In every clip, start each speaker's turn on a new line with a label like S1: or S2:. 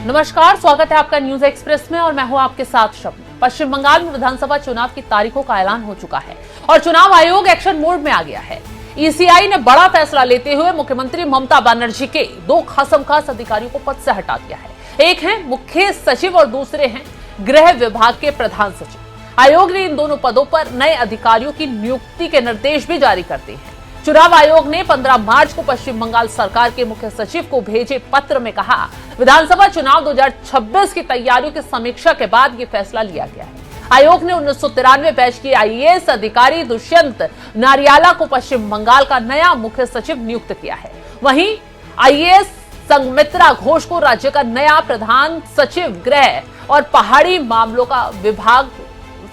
S1: नमस्कार, स्वागत है आपका न्यूज एक्सप्रेस में और मैं हूं आपके साथ शब्द। पश्चिम बंगाल में विधानसभा चुनाव की तारीखों का ऐलान हो चुका है और चुनाव आयोग एक्शन मोड में आ गया है। ईसीआई ने बड़ा फैसला लेते हुए मुख्यमंत्री ममता बनर्जी के 2 खासमखास अधिकारियों को पद से हटा दिया है। एक है मुख्य सचिव और दूसरे हैं गृह विभाग के प्रधान सचिव। आयोग ने इन दोनों पदों पर नए अधिकारियों की नियुक्ति के निर्देश भी जारी कर दिए हैं। चुनाव आयोग ने 15 मार्च को पश्चिम बंगाल सरकार के मुख्य सचिव को भेजे पत्र में कहा, विधानसभा चुनाव 2026 की तैयारियों की समीक्षा के बाद ये फैसला लिया गया है। आयोग ने 1993 बैच के आईएएस अधिकारी दुष्यंत नारियाला को पश्चिम बंगाल का नया मुख्य सचिव नियुक्त किया है। वहीं आईएएस संघमित्रा घोष को राज्य का नया प्रधान सचिव गृह और पहाड़ी मामलों का विभाग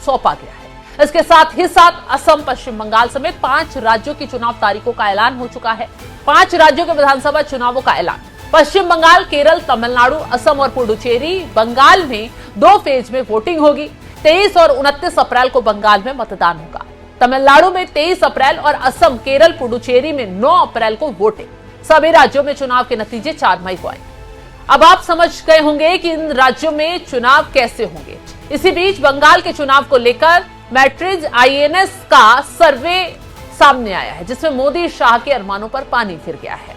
S1: सौंपा गया है। इसके साथ ही साथ असम, पश्चिम बंगाल समेत 5 राज्यों की चुनाव तारीखों का ऐलान हो चुका है। 5 राज्यों के विधानसभा चुनावों का ऐलान। पश्चिम बंगाल, केरल, तमिलनाडु, असम और पुडुचेरी। बंगाल में 2 फेज में वोटिंग होगी। 23 और 29 अप्रैल को बंगाल में मतदान होगा। तमिलनाडु में 23 अप्रैल और असम, केरल, पुडुचेरी में 9 अप्रैल को वोटिंग। सभी राज्यों में चुनाव के नतीजे 4 मई को आएंगे। अब आप समझ गए होंगे कि इन राज्यों में चुनाव कैसे होंगे। इसी बीच बंगाल के चुनाव को लेकर मैट्रिज आईएनएस का सर्वे सामने आया है, जिसमें मोदी शाह के अरमानों पर पानी फिर गया है।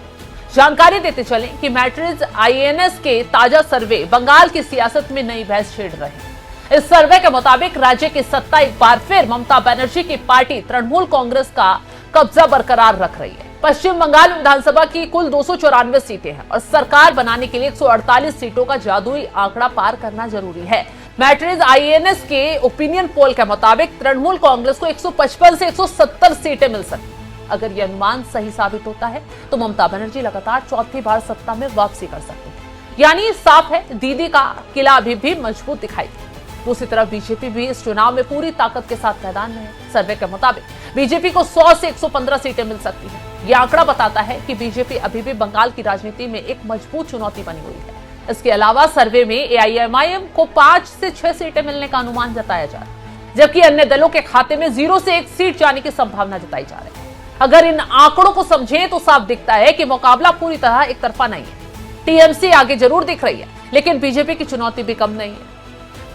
S1: जानकारी देते चलें कि मैट्रिज आईएनएस के ताजा सर्वे बंगाल की सियासत में नई बहस छेड़ रहे हैं। इस सर्वे के मुताबिक राज्य की सत्ता एक बार फिर ममता बनर्जी की पार्टी तृणमूल कांग्रेस का कब्जा बरकरार रख रही है। पश्चिम बंगाल विधानसभा की कुल 294 सीटें हैं और सरकार बनाने के लिए 148 सीटों का जादुई आंकड़ा पार करना जरूरी है। मैट्रिज आईएनएस के ओपिनियन पोल के मुताबिक तृणमूल कांग्रेस को 155 से 170 सीटें मिल सकती। अगर यह अनुमान सही साबित होता है तो ममता बनर्जी लगातार 4थी बार सत्ता में वापसी कर सकती है। यानी साफ है, दीदी का किला अभी भी मजबूत दिखाई देता है। दूसरी तरफ बीजेपी भी इस चुनाव में पूरी ताकत के साथ मैदान में है। सर्वे के मुताबिक बीजेपी को 100 से 115 सीटें मिल सकती है। यह आंकड़ा बताता है कि बीजेपी अभी भी बंगाल की राजनीति में एक मजबूत चुनौती बनी हुई है। इसके अलावा सर्वे में एआईएमआईएम को 5 से 6 सीटें मिलने का अनुमान जताया जा रहा है, जबकि अन्य दलों के खाते में 0 से 1 सीट जाने की संभावना जताई जा रही है। अगर इन आंकड़ों को समझें तो साफ दिखता है कि मुकाबला पूरी तरह एक तरफा नहीं है। टीएमसी आगे जरूर दिख रही है, लेकिन बीजेपी की चुनौती भी कम नहीं है।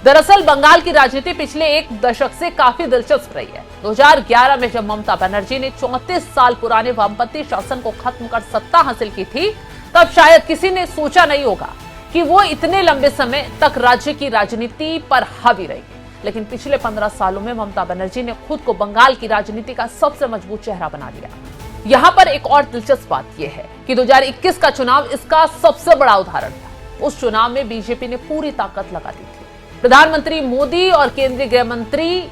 S1: दरअसल बंगाल की राजनीति पिछले 1 दशक से काफी दिलचस्प रही है। 2011 में जब ममता बनर्जी ने 34 साल पुराने वामपंथी शासन को खत्म कर सत्ता हासिल की थी, तब शायद किसी ने सोचा नहीं होगा कि वो इतने लंबे समय तक राज्य की राजनीति पर हावी रहेगी। लेकिन पिछले 15 सालों में ममता बनर्जी ने खुद को बंगाल की राजनीति का सबसे मजबूत चेहरा बना लिया। यहाँ पर एक और दिलचस्प बात यह है कि 2021 का चुनाव इसका सबसे बड़ा उदाहरण था। उस चुनाव में बीजेपी ने पूरी ताकत लगा दी थी। प्रधानमंत्री मोदी और केंद्रीय गृह मंत्री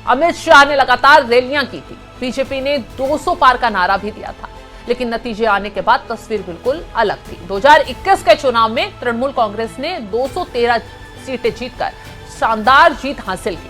S1: अमित शाह ने लगातार रैलियां की थी। बीजेपी ने 200 पार का नारा भी दिया था, लेकिन नतीजे आने के बाद तस्वीर बिल्कुल अलग थी। 2021 के चुनाव में तृणमूल कांग्रेस ने 213 सीटें जीतकर शानदार जीत हासिल की।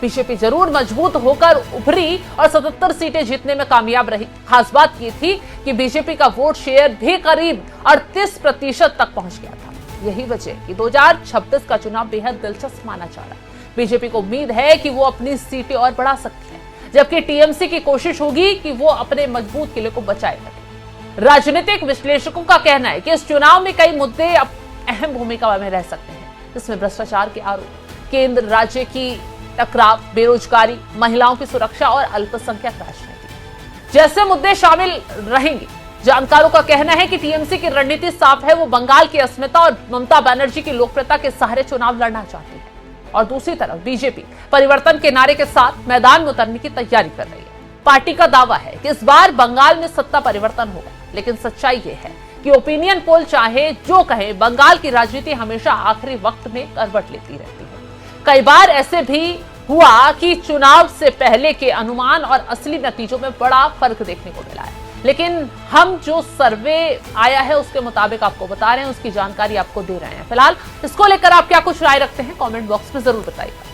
S1: बीजेपी जरूर मजबूत होकर उभरी और 77 सीटें जीतने में कामयाब रही। खास बात यह थी कि बीजेपी का वोट शेयर भी करीब 38% तक पहुंच गया था। यही वजह कि 2026 का चुनाव बेहद दिलचस्प माना जा रहा है। बीजेपी को उम्मीद है कि वो अपनी सीटें और बढ़ा सकती है, जबकि टीएमसी की कोशिश होगी कि वो अपने मजबूत किले को बचाए रखे। राजनीतिक विश्लेषकों का कहना है कि इस चुनाव में कई मुद्दे अहम भूमिका में रह सकते हैं। इसमें भ्रष्टाचार के आरोप, केंद्र राज्य की टकराव, बेरोजगारी, महिलाओं की सुरक्षा और अल्पसंख्यक राजनीति जैसे मुद्दे शामिल रहेंगे। जानकारों का कहना है कि टीएमसी की रणनीति साफ है, वो बंगाल की अस्मिता और ममता बनर्जी की लोकप्रियता के सहारे चुनाव लड़ना चाहती है। और दूसरी तरफ बीजेपी परिवर्तन के नारे के साथ मैदान में उतरने की तैयारी कर रही है। पार्टी का दावा है कि इस बार बंगाल में सत्ता परिवर्तन होगा, लेकिन सच्चाई ये है कि ओपिनियन पोल चाहे जो कहे, बंगाल की राजनीति हमेशा आखिरी वक्त में करवट लेती रहती है। कई बार ऐसे भी हुआ कि चुनाव से पहले के अनुमान और असली नतीजों में बड़ा फर्क देखने को मिला है, लेकिन हम जो सर्वे आया है उसके मुताबिक आपको बता रहे हैं, उसकी जानकारी आपको दे रहे हैं। फिलहाल इसको लेकर आप क्या कुछ राय रखते हैं, कमेंट बॉक्स में जरूर बताइएगा।